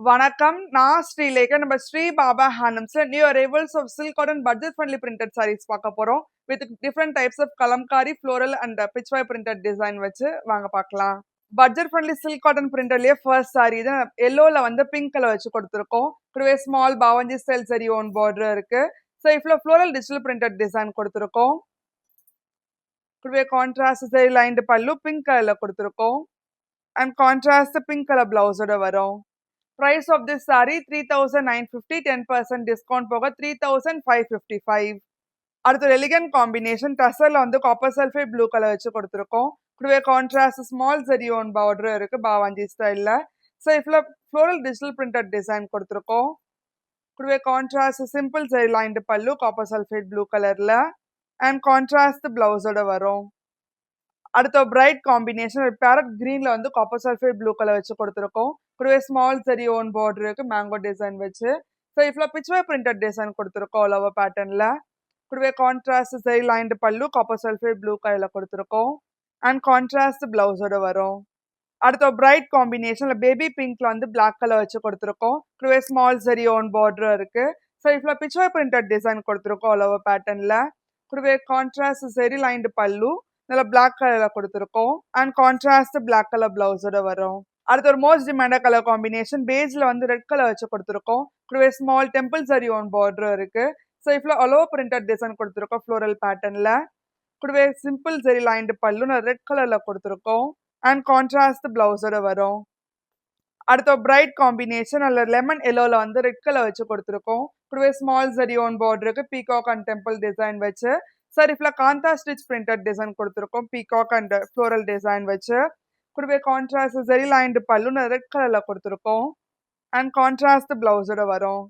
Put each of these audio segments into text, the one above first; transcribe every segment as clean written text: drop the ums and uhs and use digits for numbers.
வணக்கம். நான் ஸ்ரீலேகா. நம்ம ஸ்ரீ பாபா ஹேண்ட்லூம்ஸ்ல new arrivals of silk cotton budget friendly printed sarees பார்க்க போறோம். With different types of Kalamkari, floral and Pichwai printed design வச்சு வாங்க பார்க்கலாம். பட்ஜெட் ஃப்ரெண்ட்லி சில்க் காட்டன் பிரிண்டர்லயே ஃபர்ஸ்ட் சாரி தான். எல்லோல வந்து பிங்க் கலர் வச்சு கொடுத்துருக்கோம். கூடவே ஸ்மால் பாவஞ்சி ஸ்டைல் சரி ஓன் பார்டர் இருக்கு. ஸோ இவ்வளோ ஃப்ளோரல் டிஜிட்டல் பிரிண்டட் டிசைன் கொடுத்துருக்கோம். கூடவே contrast zari lined pallu pink கலர்ல கொடுத்துருக்கோம். அண்ட் கான்ட்ராஸ்ட் பிங்க் கலர் பிளவுஸோட வரும். Price of this saree 3950, 10% discount போக 3555. அடுத்து ஒரு எலிகன்ட் காம்பினேஷன் டசர்ல வந்து காப்பர் சல்ஃபேட் ப்ளூ கலர் வச்சு கொடுத்துருக்கோம். கூடவே கான்ட்ராஸ்ட் ஸ்மால் ஜெரியோன் பார்டர் இருக்கு பாவாஞ்சி ஸ்டைல்ல. ஸோ இஃப்ல ஃப்ளோரல் டிஜிட்டல் பிரிண்டட் டிசைன் கொடுத்துருக்கோம். கூடவே contrast simple zari lined pallu copper sulphate blue கலர்ல அண்ட் கான்ட்ராஸ்ட் பிளவுஸோட வரும். அடுத்த பிரைட் காம்பினேஷன் பேரட் கிரீன்ல வந்து காப்பர் சல்ஃபேட் ப்ளூ கலர் வச்சு கொடுத்துருக்கோம். கூடவே ஸ்மால் சரி ஓன் பார்டர் இருக்கு மேங்கோ டிசைன் வச்சு. ஸோ இஃப்ல பிச்வே பிரிண்டட் டிசைன் கொடுத்துருக்கோம் ஆல் ஓவர் பேட்டர்ன்ல. கூடவே contrast zari lined pallu copper sulphate blue கலர்ல கொடுத்துருக்கோம் அண்ட் கான்ட்ராஸ்ட் பிளவுஸோட வரும். அடுத்த பிரைட் காம்பினேஷன்ல பேபி பிங்க்ல வந்து பிளாக் கலர் வச்சு கொடுத்துருக்கோம். கூடவே ஸ்மால் சரி ஓன் பார்டர் இருக்கு. ஸோ இஃப்ல பிச்வே பிரிண்டட் டிசைன் கொடுத்துருக்கோம் ஆல் ஓவர் பேட்டர்ன்ல. கூடவே கான்ட்ராஸ்ட் சரி லைன்டு பல்லு நல்ல பிளாக் கலர்ல கொடுத்துருக்கோம் அண்ட் கான்ட்ராஸ்ட் பிளாக் கலர் பிளவுஸோட வரும். அடுத்து ஒரு மோஸ்ட் டிமாண்டட் கலர் காம்பினேஷன் பேஜ்ல வந்து ரெட் கலர் வச்சு கொடுத்துருக்கோம். கூடவே ஸ்மால் டெம்பிள் சரி ஓன் பார்டர் இருக்கு. ஸோ இஃப்ல அலோ பிரிண்டட் டிசைன் கொடுத்துருக்கோம் ஃப்ளோரல் பேட்டர்ன்ல. கூடவே சிம்பிள் சரி லைன்டு பல்லு நான் ரெட் கலர்ல கொடுத்துருக்கோம் அண்ட் கான்ட்ராஸ்ட் பிளவுஸோட வரும். அடுத்த பிரைட் காம்பினேஷன் அல்ல லெமன் எல்லோல வந்து ரெட் கலர் வச்சு கொடுத்துருக்கோம். கூடவே ஸ்மால் சரி ஓன் பார்டருக்கு பீகாக் அண்ட் டெம்பிள் டிசைன் வச்சு. சார் இஃப்ல காந்தா ஸ்டிச் பிரிண்டட் டிசைன் கொடுத்துருக்கோம் பீகாக் அண்ட் ஃப்ளோரல் டிசைன் வச்சு. கூடவே கான்ட்ராஸ்ட் சரி லைன்டு பல்லு ரெட் கலர்ல கொடுத்துருக்கோம் அண்ட் கான்ட்ராஸ்ட் பிளவுஸோட வரும்.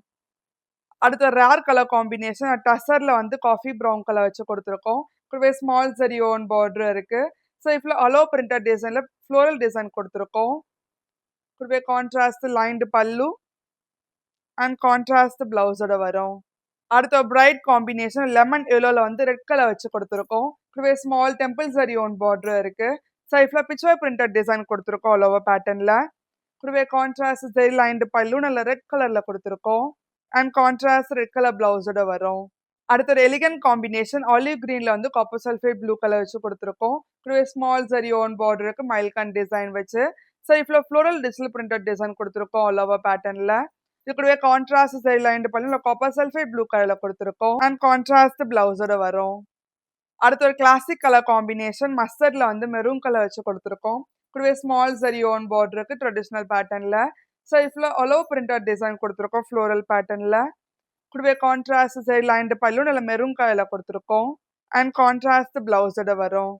அடுத்த ரேர் கலர் காம்பினேஷன் டசர்ல வந்து காஃபி ப்ரௌன் கலர் வச்சு கொடுத்துருக்கோம். கூடவே ஸ்மால் சரி ஓன் பார்டர் இருக்கு. ஸோ இஃப்ல அலோ பிரிண்டட் டிசைன்ல ஃப்ளோரல் டிசைன் கொடுத்துருக்கோம். கூடவே கான்ட்ராஸ்ட் லைன்டு பல்லு அண்ட் கான்ட்ராஸ்ட் பிளவுஸோட வரும். அடுத்த பிரைட் காம்பினேஷன் லெமன் எல்லோல வந்து ரெட் கலர் வச்சு கொடுத்துருக்கோம். கூடவே ஸ்மால் டெம்பிள் சரி ஓன் பார்டர் இருக்கு. சைஃப்ல பிக்சர் பிரிண்டட் டிசைன் கொடுத்துருக்கோம் ஆல் ஓவர் பேட்டர்ன்ல. கூடவே கான்ட்ராஸ்ட் சரி லைன்டு பல்லு நல்ல ரெட் கலர்ல கொடுத்துருக்கோம் அண்ட் கான்ட்ராஸ்ட் ரெட் கலர் பிளவுஸோட வரும். அடுத்த ஒரு எலிகன்ட் காம்பினேஷன் ஆலிவ் கிரீன்ல வந்து காப்பர் சல்ஃபேட் ப்ளூ கலர் வச்சு கொடுத்துருக்கோம். கூடவே ஸ்மால் சரி ஓன் பார்டருக்கு மைல்கன் டிசைன் வச்சு. ஸோ இஃப்ல ஃப்ளோரல் டிஜிட்டல் பிரிண்டட் டிசைன் கொடுத்துருக்கோம் ஆல் ஓவர் பேட்டர்ன்ல. இது கூடவே contrast zari lined pallu copper sulphate blue கலர்ல கொடுத்துருக்கோம் அண்ட் கான்ட்ராஸ்ட் பிளவுஸோட வரும். அடுத்த ஒரு கிளாசிக் கலர் காம்பினேஷன் மஸ்டர்ட்ல வந்து மெரூன் கலர் வச்சு கொடுத்துருக்கோம். கூடவே ஸ்மால் சரி ஓன் பார்டருக்கு ட்ரெடிஷ்னல் பேட்டர்ன்ல. ஸோ இஃப்ல அலோ பிரிண்டட் டிசைன் கொடுத்துருக்கோம் ஃப்ளோரல் பேட்டர்ன்ல. கூடவே கான்ட்ராஸ்ட் சரி லைன்டு பல்லு நல்ல மெரூன் கலர்ல கொடுத்துருக்கோம் அண்ட் கான்ட்ராஸ்ட் பிளவுஸோட வரும்.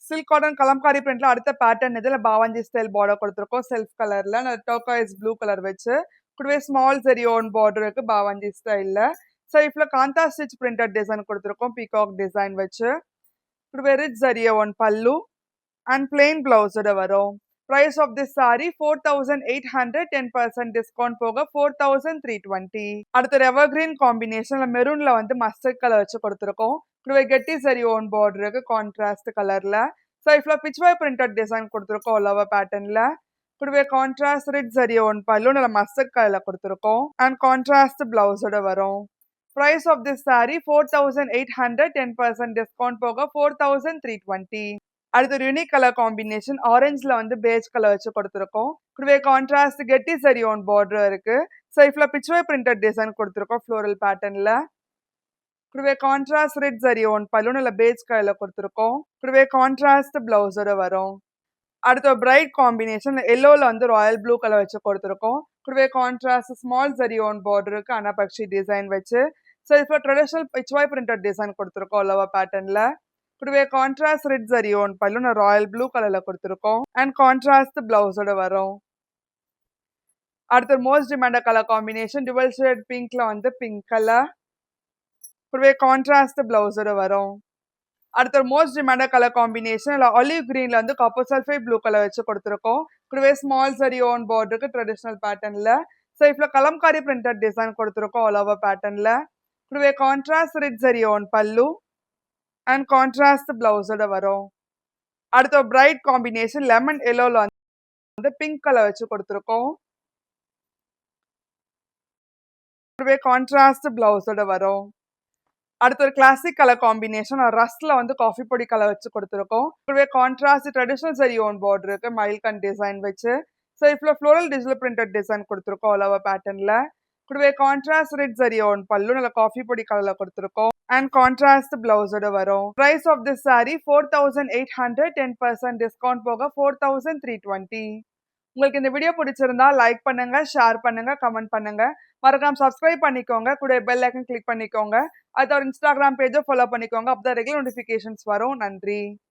சில்க் காட்டன் கலம்காரி பிரிண்ட்ல அடுத்த பேட்டர்ன் இதுல பாவாஞ்சி ஸ்டைல் பார்டர் கொடுத்துருக்கோம் செல்ஃப் கலர்ல டர்காய்ஸ் ப்ளூ கலர் வச்சு. கூடவே ஸ்மால் சரி ஓன் பார்டர் இருக்கு பாவாஞ்சி ஸ்டைல்ல. ஸோ இஃப்ல காந்தா ஸ்டிச் பிரிண்டட் டிசைன் கொடுத்துருக்கோம் பீகாக் டிசைன் வச்சு. கூடவே ரிச் ஜரியா ஒன் பல்லு அண்ட் பிளெயின் பிளவுஸோட வரும். Price of this sorry 4800, 10% discount போக 4320. அடுத்த எவர்கிரீன் காம்பினேஷன்ல மெரூன்ல வந்து மஸ்டர்ட் கலர் வச்சு கொடுத்துருக்கோம். கூடவே கெட்டி சரி ஓன் பார்டர் இருக்கு கான்ட்ராஸ்ட் கலர்ல. ஸோ இஃப்ல பிச்வாய் பிரிண்டட் டிசைன் கொடுத்துருக்கோம் ஆல் ஓவர் பேட்டர்ன்ல. கூடவே கான்ட்ராஸ்ட் ரிச் ஜரியா ஒன் பல்லு நல்ல மஸ்டர்ட் கலர்ல கொடுத்துருக்கோம் அண்ட் கான்ட்ராஸ்ட் பிளவுஸோட வரும். Price of this sorry 4800, 10% discount போக 4320. அடுத்து ஒரு யூனிக் கலர் காம்பினேஷன் ஆரஞ்சுல வந்து பேஜ் கலர் வச்சு கொடுத்துருக்கோம். கூடவே கான்ட்ராஸ்ட் கெட்டி சரி ஓன் பார்டர் இருக்கு. ஸோ இஃப்ல பிச்வே பிரிண்டட் டிசைன் கொடுத்துருக்கோம் ஃப்ளோரல் பேட்டர்ன்ல. கூடவே கான்ட்ராஸ்ட் ரெட் சரி ஓன் பல்லு நல்ல பேஜ் கலர்ல கொடுத்துருக்கோம். கூடவே கான்ட்ராஸ்ட் பிளவுஸோட வரும். அடுத்த பிரைட் காம்பினேஷன் எல்லோல வந்து ராயல் ப்ளூ கலர் வச்சு கொடுத்துருக்கோம். கூடவே contrast small zari woven பார்டருக்கு அனாபக்ஷி design வச்சு. ஸோ இப்போ ட்ரெடிஷனல் பிச்வாய் பிரிண்டட் டிசைன் கொடுத்துருக்கோம் ஆல் ஓவர் பேட்டர்ன்ல. கூடவே கான்ட்ராஸ்ட் ரெட் சரி ஓன் பல்லு நான் ராயல் ப்ளூ கலர்ல கொடுத்துருக்கோம் அண்ட் கான்ட்ராஸ்ட் பிளவுஸோட வரும். அடுத்த most demanded colour combination dual shade பிங்க்ல வந்து பிங்க் கலர். கூடவே கான்ட்ராஸ்ட் பிளவுஸோட வரும். அடுத்த most demanded colour combination olive கிரீன்ல வந்து காப்பர் சல்ஃபேட் ப்ளூ கலர் வச்சு கொடுத்துருக்கோம். கூடவே ஸ்மால் சரி ஓன் பார்டருக்கு ட்ரெடிஷனல் பேட்டர்ன்ல. ஸோ இஃப்ல கலம்காரி பிரிண்டட் டிசைன் கொடுத்துருக்கோம் ஆல் ஓவர் பேட்டர்ன்ல. கூடவே contrast red zari woven pallu and contrast பிளவுஸோட வரும். அடுத்த பிரைட் காம்பினேஷன் லெமன் எல்லோல வந்து பிங்க் கலர் வச்சு கொடுத்துருக்கோம். கூடவே கான்ட்ராஸ்ட் பிளவுஸோட வரும். அடுத்து ஒரு கிளாசிக் கலர் காம்பினேஷன் ரஸ்ட்ல வந்து காஃபி பொடி கலர் வச்சு கொடுத்துருக்கோம். கூடவே contrast traditional zari own border இருக்கு மயில் கண் டிசைன் வச்சு. ஸோ இப்போ ஃப்ளோரல் டிஜிட்டல் பிரிண்டட் டிசைன் கொடுத்துருக்கோம் ஆல் ஓவர் பேட்டர்ன்ல. கூடவே கான்ட்ராஸ்ட் ரெட் ஜரி ஓன் பல்லு நல்ல காஃபி பொடி கலர்ல கொடுத்துருக்கோம். அண்ட் கான்ட்ராஸ்ட் பிளவுஸோட வரும். Price of this saree 4800, 10% discount போக 4320. உங்களுக்கு இந்த வீடியோ பிடிச்சிருந்தா லைக் பண்ணுங்க, ஷேர் பண்ணுங்க, கமெண்ட் பண்ணுங்க. மறக்காம சப்ஸ்கிரைப் பண்ணிக்கோங்க. கூட பெல் ஐக்கன் கிளிக் பண்ணிக்கோங்க. அது ஒரு இன்ஸ்டாகிராம் பேஜை ஃபாலோ பண்ணிக்கோங்க. அப்பதான் ரெகுலர் நோட்டிஃபிகேஷன்ஸ் வரும். நன்றி.